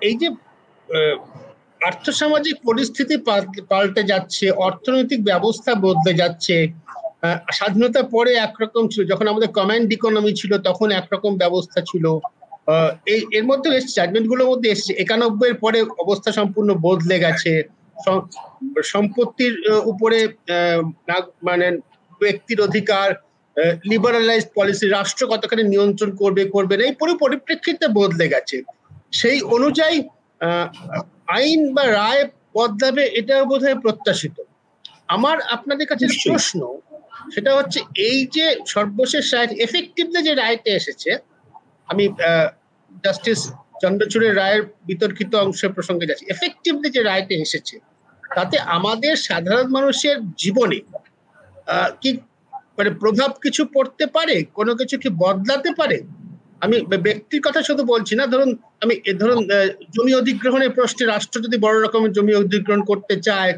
এই যে আর্থসামাজিক পরিস্থিতি পাল্টে যাচ্ছে, অর্থনৈতিক ব্যবস্থা বদলে যাচ্ছে। স্বাধীনতার পরে একরকম ছিল, যখন আমাদের কমান্ড ইকোনমি ছিল তখন একরকম ব্যবস্থা ছিল। এর মধ্যে এসছে, জাজমেন্ট গুলোর মধ্যে এসছে 91 এর পরে অবস্থা সম্পূর্ণ বদলে গেছে। সম্পত্তির উপরে মানে ব্যক্তির অধিকার, লিবারালাইজ পলিসি, রাষ্ট্র কতখানি নিয়ন্ত্রণ করবে না, এই পুরো পরিপ্রেক্ষিতে বদলে গেছে। সেই অনুযায়ী আইন বা রায় বদলাবে, এটা বোধহয় প্রত্যাশিত। আমার আপনাদের কাছে প্রশ্ন সেটা হচ্ছে, এই যে সর্বশেষ রায়, এফেক্টিভলি যে রায়টা এসেছে, আমি জাস্টিস চন্দ্রচূড়ের রায়ের বিতর্কিত অংশের প্রসঙ্গে যাচ্ছি, এফেক্টিভলি যে রায়টা এসেছে তাতে আমাদের সাধারণ মানুষের জীবনে কি মানে প্রভাব কিছু পড়তে পারে, কোনো কিছু কি বদলাতে পারে? আমি ব্যক্তির কথা শুধু বলছি না, ধরুন জমি অধিগ্রহণের প্রশ্নে রাষ্ট্র যদি বড় রকমের জমি অধিগ্রহণ করতে চায়,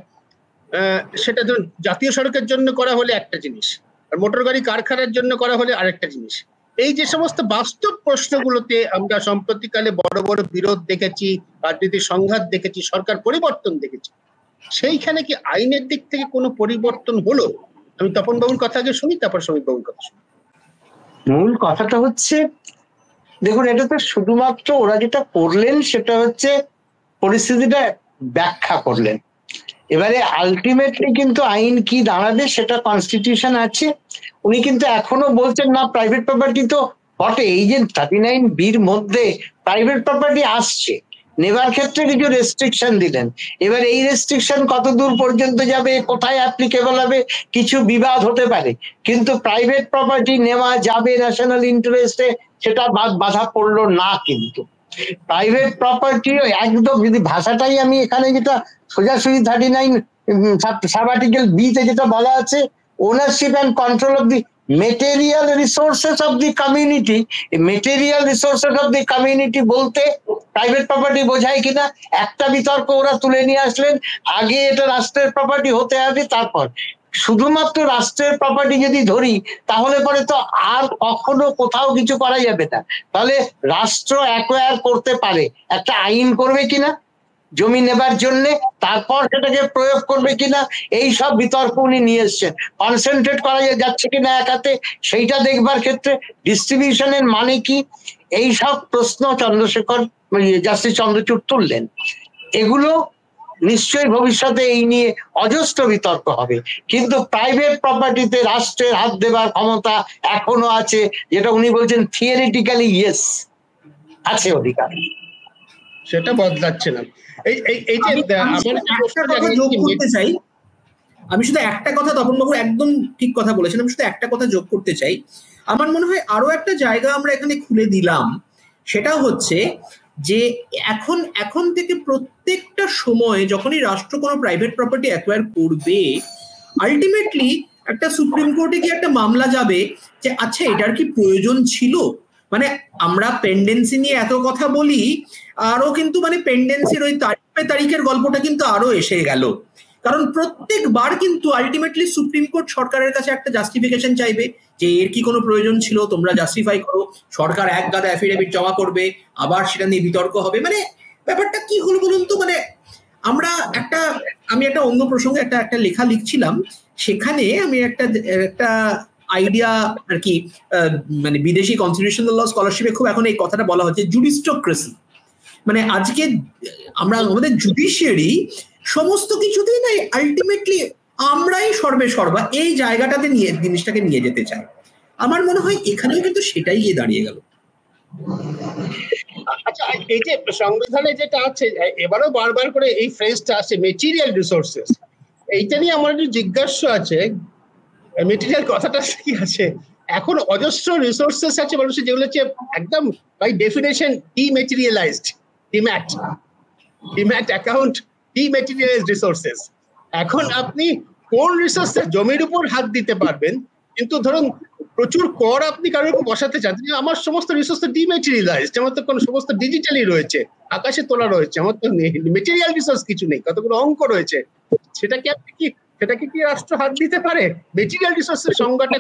সেটা ধরুন জাতীয় সড়কের জন্য করা হলে একটা জিনিস, আর মোটর গাড়ি কারখানার জন্য করা হলে আরেকটা জিনিস। এই যে সমস্ত বাস্তব প্রশ্নগুলোতে আমরা সম্প্রতিকালে বড় বড় বিরোধ দেখেছি, রাজনীতির সংঘাত দেখেছি, সরকার পরিবর্তন দেখেছি, সেইখানে কি আইনের দিক থেকে কোনো পরিবর্তন হলো? আমি তপন বাবুর কথা আগে শুনি, তারপর সমীপ বাবুর কথা শুনি। মূল কথাটা হচ্ছে, দেখুন, এটা তো শুধুমাত্র ওরা যেটা করলেন সেটা হচ্ছে পরিস্থিতিটা ব্যাখ্যা করলেন। এবারে আলটিমেটলি কিন্তু আইন কি দাঁড়াবে সেটা কনস্টিটিউশন আছে। উনি কিন্তু এখনো বলছেন না প্রাইভেট প্রপার্টি তো বটে, এই যে 39B মধ্যে প্রাইভেট প্রপার্টি আসছে, নেবার ক্ষেত্রে কিছু রেস্ট্রিকশন দিলেন। এবার এই রেস্ট্রিকশন কত দূর পর্যন্ত যাবে, কোথায় অ্যাপ্লিকেবল হবে, কিছু বিবাদ হতে পারে, কিন্তু প্রাইভেট প্রপার্টি নেওয়া যাবে ন্যাশনাল ইন্টারেস্টে, সেটা বাধা পড়লো না। কিন্তু প্রাইভেট প্রপার্টি একদম, যদি ভাষাটাই আমি এখানে যেটা সোজাসুজি 39 সাব আর্টিকেল B তে যেটা বলা আছে, ownership and control of the material resources of the community. Material resources of the community বলতে প্রাইভেট প্রপার্টি বোঝায় কিনা একটা বিতর্ক ওরা তুলে নিয়ে আসলেন। আগে এটা রাষ্ট্রের প্রপার্টি হতে হবে, তারপর শুধুমাত্র রাষ্ট্রের প্রপার্টি যদি ধরি তাহলে পরে তো আর কখনো কোথাও কিছু করা যাবে না। তাহলে রাষ্ট্র অ্যাকোয়ার করতে পারে, একটা আইন করবে কিনা জমি নেবার জন্য, তারপর সেটাকে প্রয়োগ করবে কিনা, এই সব বিতর্ক উনি নিয়ে এসছেন। কনসেন্ট্রেট করা যাচ্ছে কিনা একাতে, সেইটা দেখবার ক্ষেত্রে ডিস্ট্রিবিউশনের মানে কি, এই সব প্রশ্ন চন্দ্রশেখর জাস্টিস চন্দ্রচূড় তুললেন। এগুলো নিশ্চয়ই ভবিষ্যতে এই নিয়ে অজস্র বিতর্ক হবে, কিন্তু প্রাইভেট প্রপার্টিতে রাষ্ট্রের হাত দেবার ক্ষমতা এখনো আছে, যেটা উনি বলছেন থিওরিটিক্যালি ইয়েস আছে অধিকার, সেটা বদলাচ্ছে না। আমি শুধু একটা কথা, তপনবাবু একদম ঠিক কথা বলেছেন, আমি শুধু একটা কথা যোগ করতে চাই। আমার মনে হয় আরো একটা জায়গা আমরা এখানে খুলে দিলাম, সেটা হচ্ছে যে এখন থেকে প্রত্যেকটা সময় যখনই রাষ্ট্র কোনো প্রাইভেট প্রপার্টি অ্যাকোয়ার করবে, আলটিমেটলি একটা সুপ্রিম কোর্টে গিয়ে একটা মামলা যাবে যে আচ্ছা এটার কি প্রয়োজন ছিল। মানে আমরা পেন্ডেন্সি নিয়ে এত কথা বলি, আরো কিন্তু মানে পেন্ডেন্সির ওই তারিখের গল্পটা কিন্তু আরো এসে গেল। কারণ প্রত্যেকবার কিন্তু আলটিমেটলি সুপ্রিম কোর্ট সরকারের কাছে একটা জাস্টিফিকেশন চাইবে যে এর কি কোনো প্রয়োজন ছিল, তোমরা জাস্টিফাই করো। সরকার এক গাদা অ্যাফিডেভিট জমা করবে, আবার সেটা নিয়ে বিতর্ক হবে। মানে ব্যাপারটা কি হলো বলুন তো। মানে আমি একটা অন্য প্রসঙ্গে একটা লেখা লিখছিলাম, সেখানে আমি একটা আইডিয়া আর কি, মানে বিদেশি কনস্টিটিউশনাল ল স্কলারশিপে খুব এখন এই কথাটা বলা হচ্ছে জুডিস্টোক্রেসি। মানে আজকে আমাদের জুডিশিয়ারি সমস্ত কিছুতেই নাই আলটিমেটলি আমরাই সর্বা এই জায়গাটাতে জিনিসটাকে নিয়ে যেতে চাই। আমার মনে হয় এখানেও কিন্তু সেটাই গিয়ে দাঁড়িয়ে গেল। আচ্ছা, এই যে সংবিধানে যেটা আছে, এবারও বারবার করে এই ফ্রেজটা আছে মেটেরিয়াল রিসোর্সেস, এইটা নিয়ে আমার একটু জিজ্ঞাসা আছে। মেটেরিয়াল কথাটা কি আছে? এখন অজস্র রিসোর্সেস আছে মানুষের, যেগুলো হচ্ছে একদম by definition dematerialized. Demat account dematerialized resources. এখন আপনি কোন রিসোর্সের জমির উপর হাত দিতে পারবেন, কিন্তু ধরুন প্রচুর কর আপনি কারোর উপর বসাতে চান, আমার সমস্ত রিসোর্স ডিমেটেরিয়ালাইজড, আমার তো কোনো সমস্ত ডিজিটালি রয়েছে, আকাশে তোলা রয়েছে, আমার তো মেটেরিয়াল রিসোর্স কিছু নেই, কতগুলো অঙ্ক রয়েছে, সেটাকে কি রাষ্ট্র হাত দিতে পারে? মেটেরিয়াল রিসোর্সের সংজ্ঞাটা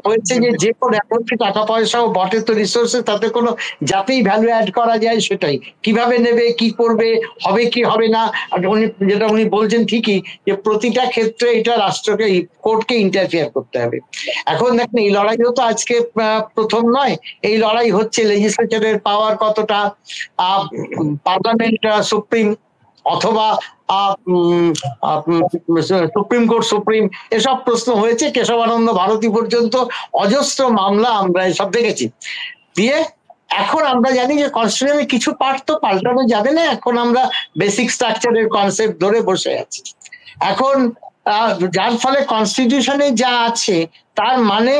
হয়েছে যে কোনো এমনকি টাকা পয়সাও বটে তো রিসোর্সেস, তাতে কোনো যাতেই ভ্যালু অ্যাড করা যায় সেটাই কিভাবে নেবে, কি করবে, হবে কি হবে না। আর উনি যেটা উনি বলছেন ঠিকই, যে প্রতিটা ক্ষেত্রে এটা রাষ্ট্রকে, কোর্টকে ইন্টারফিয়ার করতে হবে। এখন দেখেন এই লড়াইও তো আজকে প্রথম নয়, এই লড়াই হচ্ছে লেজিসলেচারের পাওয়ার কতটা, পার্লামেন্ট সুপ্রিম অথবা সুপ্রিম কোর্ট সুপ্রিম, এসব প্রশ্ন হয়েছে। কেশবানন্দ ভারতী পর্যন্ত অজস্র মামলা আমরা এসব দেখেছি। দিয়ে এখন আমরা জানি যে কনস্টিটিউশনের কিছু পার্ট তো পাল্টানো যাবে না, এখন আমরা বেসিক স্ট্রাকচারের কনসেপ্ট ধরে বসে আছি। এখন যার ফলে কনস্টিটিউশনে যা আছে তার মানে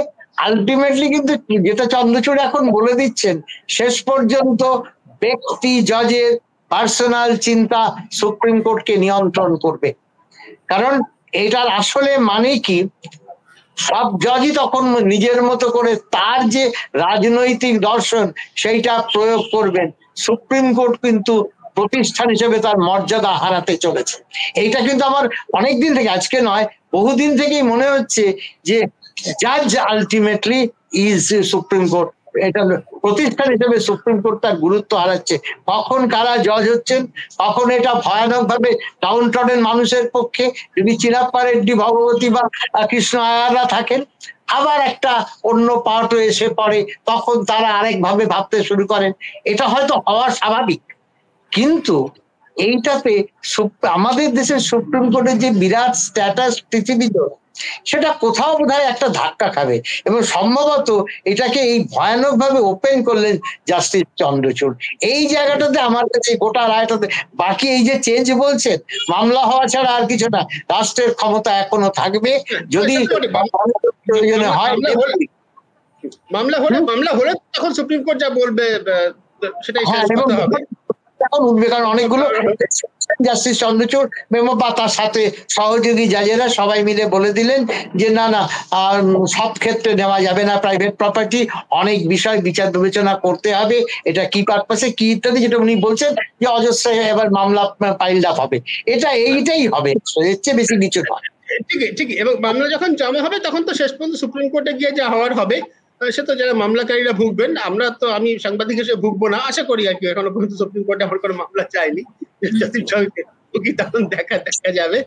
আলটিমেটলি কিন্তু যেটা চন্দ্রচূড় এখন বলে দিচ্ছেন, শেষ পর্যন্ত ব্যক্তি জজের পার্সোনাল চিন্তা সুপ্রিম কোর্টকে নিয়ন্ত্রণ করবে। কারণ এটার আসলে মানে কি, সব জজই তখন নিজের মতো করে তার যে রাজনৈতিক দর্শন সেইটা প্রয়োগ করবেন। সুপ্রিম কোর্ট কিন্তু প্রতিষ্ঠান হিসেবে তার মর্যাদা হারাতে চলেছে। এইটা কিন্তু আমার অনেকদিন থেকে, আজকে নয় বহুদিন থেকেই মনে হচ্ছে যে জাজ আলটিমেটলি ইজ সুপ্রিম কোর্ট। এটা প্রতিষ্ঠান হিসেবে সুপ্রিম কোর্ট তার গুরুত্ব হারাচ্ছে। কখন কারা জজ হচ্ছেন, কখন এটা ভয়ানক ভাবে ডাউন ট্রডেন মানুষের পক্ষে, যদি চিরাপ্পা রেড্ডি, ভগবতী বা কৃষ্ণ আয়াররা থাকেন, আবার একটা অন্য পার্টও এসে পড়ে, তখন তারা আরেকভাবে ভাবতে শুরু করেন। এটা হয়তো হওয়া স্বাভাবিক, কিন্তু এইটাতে আমাদের দেশের সুপ্রিম কোর্টের যে বিরাট স্ট্যাটাস পৃথিবীতে, সেটা কোথাও বোধহয় একটা ধাক্কা খাবে। এবং সম্ভবত এটাকে এই ভয়ানক ভাবে ওপেন করলেন জাস্টিস চন্দ্রচূড়। এই জায়গাটাতে আমার কাছে গোটা রায়টাতে, বাকি এই যে চেঞ্জ বলছেন, মামলা হওয়া ছাড়া আর কিছু না, রাষ্ট্রের ক্ষমতা এখনো থাকবে। যদি প্রয়োজনে হয়, মামলা হলে তখন সুপ্রিম কোর্ট যা বলবে সেটাই শেষ কথা হবে। এখন উঠবে, কারণ অনেকগুলো জাস্টিস চন্দ্রচূড় মেমো বা তার সাথে সহযোগী জাজেরা সবাই মিলে বলে দিলেন যে না না, সব ক্ষেত্রে নেওয়া যাবে না প্রাইভেট প্রপার্টি, অনেক বিষয় বিচার বিবেচনা করতে হবে, এটা কি পারপাসে কি ইত্যাদি, যেটা উনি বলছেন যে অজস্র এবার মামলা পাইল আপ হবে। এইটাই হবে, এর চেয়ে বেশি কিছু নয়। ঠিকই। এবং মামলা যখন জমা হবে তখন তো শেষ পর্যন্ত সুপ্রিম কোর্টে গিয়ে যা হওয়ার হবে, সে তো যারা মামলাকারীরা ভুগবেন। আমি সাংবাদিক হিসেবে ভুগবো না আশা করি আর কি। এখনো পর্যন্ত সুপ্রিম কোর্টে আমার কোনো মামলা চাইনি, তখন দেখা যাবে।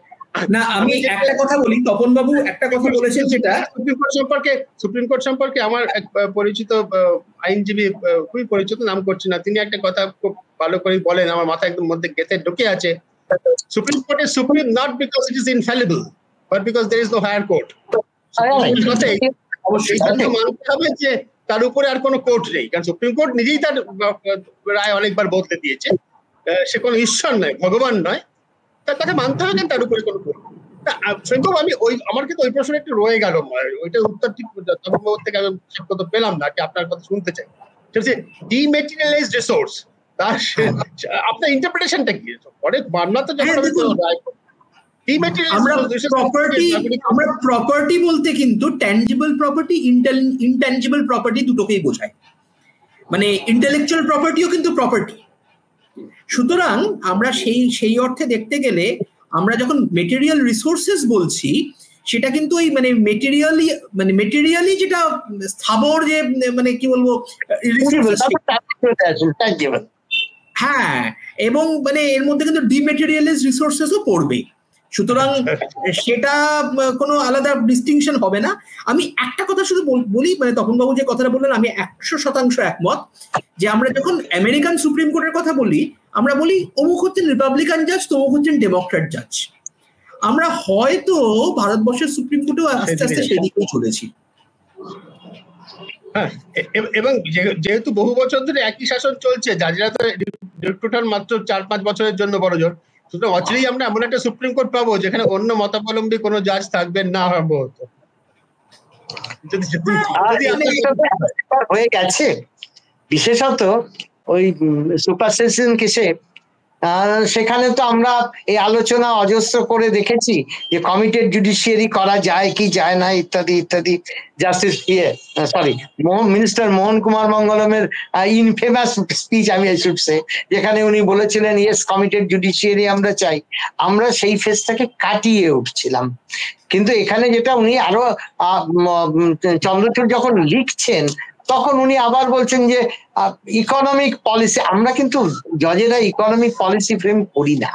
না, আমি একটা কথা বলি, তপন বাবু একটা কথা বলেছেন, যেটা সুপ্রিম কোর্ট সম্পর্কে আমার এক পরিচিত আইনজীবী, খুবই পরিচিত, নাম করছি না, তিনি একটা কথা খুব ভালো করে বলেন, আমার মাথা একদম মধ্যে গেঁথে ঢুকে আছে। Supreme court is supreme not because it is infallible, but because there is no higher court. মানতে হবে যে তার উপরে আর কোনো কোর্ট নেই, কারণ সুপ্রিম কোর্ট নিজেই তার রায় অনেকবার বদলে দিয়েছে। সে কোনো ঈশ্বর নয়, ভগবান নয়, তার কথা মানতে হবে, তার উপরে কোনো কোর্ট। আমি আমার কিন্তু ওই প্রশ্ন একটু রয়ে গেল, ওইটা উত্তর ঠিক থেকে আমি পেলাম না, আপনার কথা শুনতে চাই। ডিমেটেরিয়ালাইজড রিসোর্স, তার আপনার ইন্টারপ্রিটেশনটা কি? পরে মামলা তো যখন আমরা প্রপার্টি বলতে কিন্তু ট্যানজিবল প্রপার্টি, ইনট্যানজিবল প্রপার্টি দুটোকেই বোঝায়। মানে ইন্টেলেকচুয়াল প্রপার্টিও কিন্তু প্রপার্টি। সুতরাং আমরা সেই অর্থে দেখতে গেলে আমরা যখন মেটেরিয়াল রিসোর্সেস বলছি, সেটা কিন্তু ওই মেটেরিয়ালি যেটা স্থাবর, যে মানে কি বলবো, হ্যাঁ, এবং মানে এর মধ্যে কিন্তু ডিমেটেরিয়ালাইজ রিসোর্সেসও পড়বে। সুতরাং সেটা কোনো আলাদা ডিস্টিংশন হবে না। আমি একটা কথা শুধু বলি, মানে তপনবাবু যে কথাটা বললেন আমি 100% একমত, যে আমরা যখন আমেরিকান সুপ্রিম কোর্টের কথা বলি, আমরা বলি অমুক হচ্ছেন রিপাবলিকান জাজ, তমুক হচ্ছেন ডেমোক্রেট জাজ। আমরা হয়তো ভারতবর্ষের সুপ্রিম কোর্টেও আস্তে আস্তে সেদিকেই চলেছি। হ্যাঁ, এবং যেহেতু বহু বছর ধরে একই শাসন চলছে, জাজরা তো টোটাল মাত্র 4-5 বছরের জন্য বড়জোর, সুতরাং অচিরেই আমরা এমন একটা সুপ্রিম কোর্ট পাবো যেখানে অন্য মতাবলম্বী কোনো জাজ থাকবেন না সম্ভবত। হয়ে গেছে, বিশেষত ওই সুপারসেশন কেসে সেখানে তো আমরা এই আলোচনা অজস্র করে দেখেছি যে কমিটেড জুডিশিয়ারি করা যায় কি যায় না ইত্যাদি ইত্যাদি। Justice minister Mohan Kumar মঙ্গলমের infamous speech আমি শুনছে, যেখানে উনি বলেছিলেন ইয়েস কমিটেড জুডিশিয়ারি আমরা চাই। আমরা সেই ফেজটাকে কাটিয়ে উঠছিলাম, কিন্তু এখানে যেটা উনি আরো চন্দ্রচূড় যখন লিখছেন তখন উনি আবার বলছেন যে ইকোনমিক পলিসি, আমরা কিন্তু জজেরা ইকোনমিক পলিসি ফ্রেম করি না।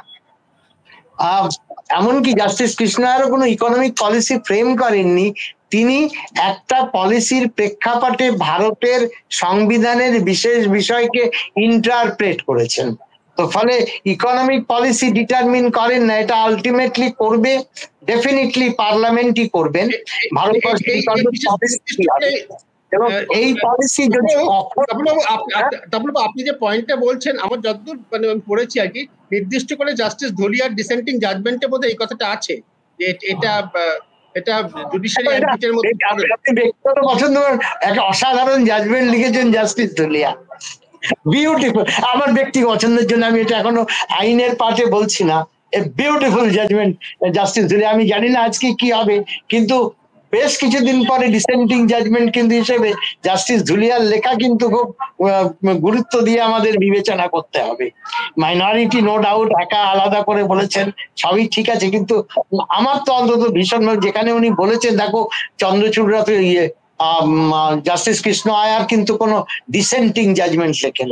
এমনকি জাস্টিস কৃষ্ণারও কোনো ইকোনমিক পলিসি ফ্রেম করেননি, তিনি একটা পলিসির প্রেক্ষাপটে ভারতের সংবিধানের বিশেষ বিষয়কে ইন্টারপ্রেট করেছেন। তো ফলে ইকোনমিক পলিসি ডিটারমিন করেন না, এটা আলটিমেটলি করবে ডেফিনেটলি পার্লামেন্টই করবেন। ভারতবর্ষের এবং এই পলিসি যদি আপনি যে পয়েন্টটা বলছেন আমার যতদূর মানে আমি পড়েছি আর কি, নির্দিষ্ট করে জাস্টিস ধলিয়ার ডিসেন্টিং জাজমেন্টে বোধহয় এই কথাটা আছে যে এটা জুডিশিয়ারি অ্যাডমিটের মধ্যে ব্যক্তিগত পছন্দ একটা অসাধারণ জাজমেন্ট লিখেছেন জাস্টিস ধলিয়া, বিউটিফুল। আমার ব্যক্তিগত পছন্দের জন্য আমি এটা এখনো আইনের পার্টে বলছি না, বিউটিফুল জাজমেন্ট জাস্টিস ধলিয়া। আমি জানি না আজকে কি হবে, কিন্তু বেশ কিছুদিন পরে ডিসেন্টিং জাজমেন্ট কিন্তু হিসেবে জাস্টিস ধুলিয়ার লেখা কিন্তু খুব গুরুত্ব দিয়ে আমাদের বিবেচনা করতে হবে। মাইনরিটি নো ডাউট একা আলাদা করে বলেছেন, সবই ঠিক আছে, কিন্তু আমার তো অন্তত ভীষণ যেখানে উনি বলেছেন দেখো চন্দ্রচূড়রা তো জাস্টিস কৃষ্ণ আয়ার কিন্তু কোনো ডিসেন্টিং জাজমেন্ট লেখেন,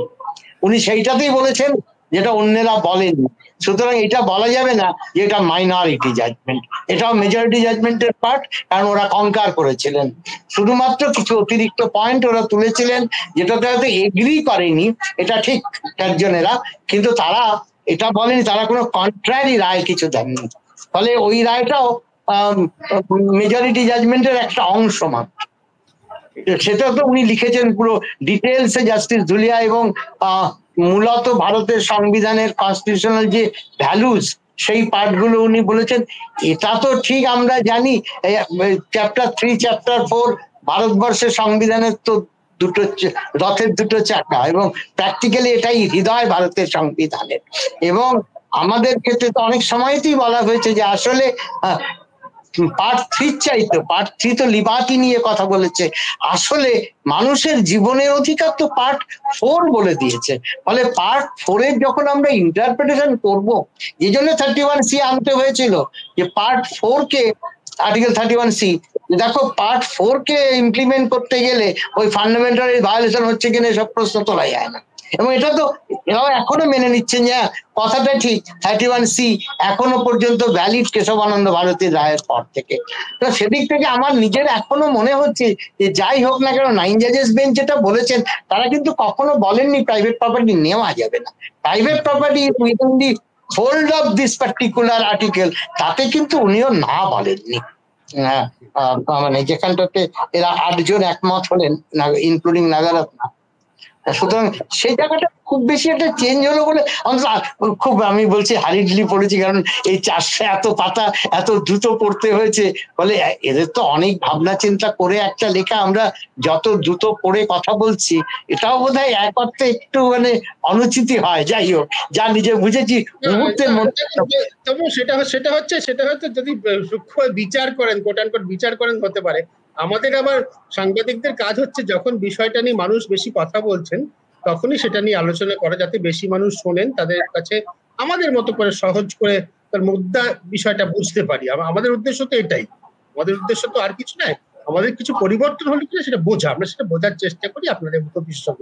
উনি সেইটাতেই বলেছেন যেটা অন্যেরা বলেনি। সুতরাং এটা বলা যাবে না যে এটা মাইনরিটি জাজমেন্ট, এটাও মেজরিটি জাজমেন্টের পার্ট, কারণ ওরা কনকার করেছিলেন। শুধুমাত্র কিছু অতিরিক্ত পয়েন্ট ওরা তুলেছিলেন যেটাতে হয়তো এগ্রি করেনি, এটা ঠিক একজনেরা, কিন্তু তারা এটা বলেনি, তারা কোনো কন্ট্রারি রায় কিছু দেননি। ফলে ওই রায়টাও মেজরিটি জাজমেন্টের একটা অংশ মাত্র। সেটা তো উনি লিখেছেন পুরো ডিটেলসে জাস্টিস ধুলিয়া, এবং মূলত ভারতের সংবিধানের কনস্টিটিউশনাল যে ভ্যালুজ সেই পার্টগুলো উনি বলেছেন। এটা তো ঠিক আমরা জানি চ্যাপ্টার 3 চ্যাপ্টার 4 ভারতবর্ষের সংবিধানের তো দুটো রথের দুটো চাকা, এবং প্র্যাকটিক্যালি এটাই হৃদয় ভারতের সংবিধানের। এবং আমাদের ক্ষেত্রে তো অনেক সময়তেই বলা হয়েছে যে আসলে পার্ট 3 চাইতো, পার্ট 3 তো লিবার্টি নিয়ে কথা বলেছে, আসলে মানুষের জীবনের অধিকার তো পার্ট 4 বলে দিয়েছে। ফলে পার্ট 4 এর যখন আমরা ইন্টারপ্রিটেশন করব, এই জন্য 31C আনতে হয়েছিল যে পার্ট 4 কে আর্টিকেল 31C, দেখো পার্ট 4 কে ইমপ্লিমেন্ট করতে গেলে ওই ফান্ডামেন্টাল ভায়োলেশন হচ্ছে কিনা সব প্রশ্ন তোলা যায় না। এবং এটা তো এরাও এখনো মেনে নিচ্ছেন যে কথাটা ঠিক, 31C এখনো পর্যন্ত ভ্যালিড কেশবানন্দ ভারতীর রায়ের পর থেকে। তো সেদিক থেকে আমার নিজের এখনো মনে হচ্ছে যে যাই হোক না কেন 9 জাজেস বেঞ্চ যেটা বলেছেন, তারা কিন্তু কখনো বলেননি প্রাইভেট প্রপার্টি নেওয়া যাবে না, private property within the fold of this particular article, তাতে কিন্তু উনিও না বলেননি। মানে যেখানটাতে এরা 8 জন একমত হলেন ইনক্লুডিং নাগারত্ন। সুতরাং সেই জায়গাটা খুব বেশি একটা চেঞ্জ হলো বলে খুব আমি বলছি হারিডলি পড়েছি, কারণ এই 400 এত পাতা এত দ্রুত পড়তে হয়েছে। ফলে এদের তো অনেক ভাবনা চিন্তা করে একটা লেখা, আমরা যত দ্রুত পড়ে কথা বলছি এটাও বোধহয় এক অর্থে একটু মানে অনুচিতি হয়। যাই হোক, যা নিজে বুঝেছি মুহূর্তের মধ্যে। তবে সেটা হচ্ছে যদি সূক্ষ্ম বিচার করেন, কোট অ্যান্ড কোট বিচার করেন হতে পারে। আমাদের আবার সাংবাদিকদের কাজ হচ্ছে যখন বিষয়টা নিয়ে মানুষ বেশি কথা বলছেন তখনই সেটা নিয়ে আলোচনা করা, যাতে বেশি মানুষ শোনেন, তাদের কাছে আমাদের মতো করে সহজ করে তার মুদ্রা বিষয়টা বুঝতে পারি। আমাদের উদ্দেশ্য তো এটাই, আমাদের উদ্দেশ্য তো আর কিছু নয়। আমাদের কিছু পরিবর্তন হলে কিনা সেটা বোঝা, আমরা সেটা বোঝার চেষ্টা করি আপনাদের মতো বিশেষজ্ঞ।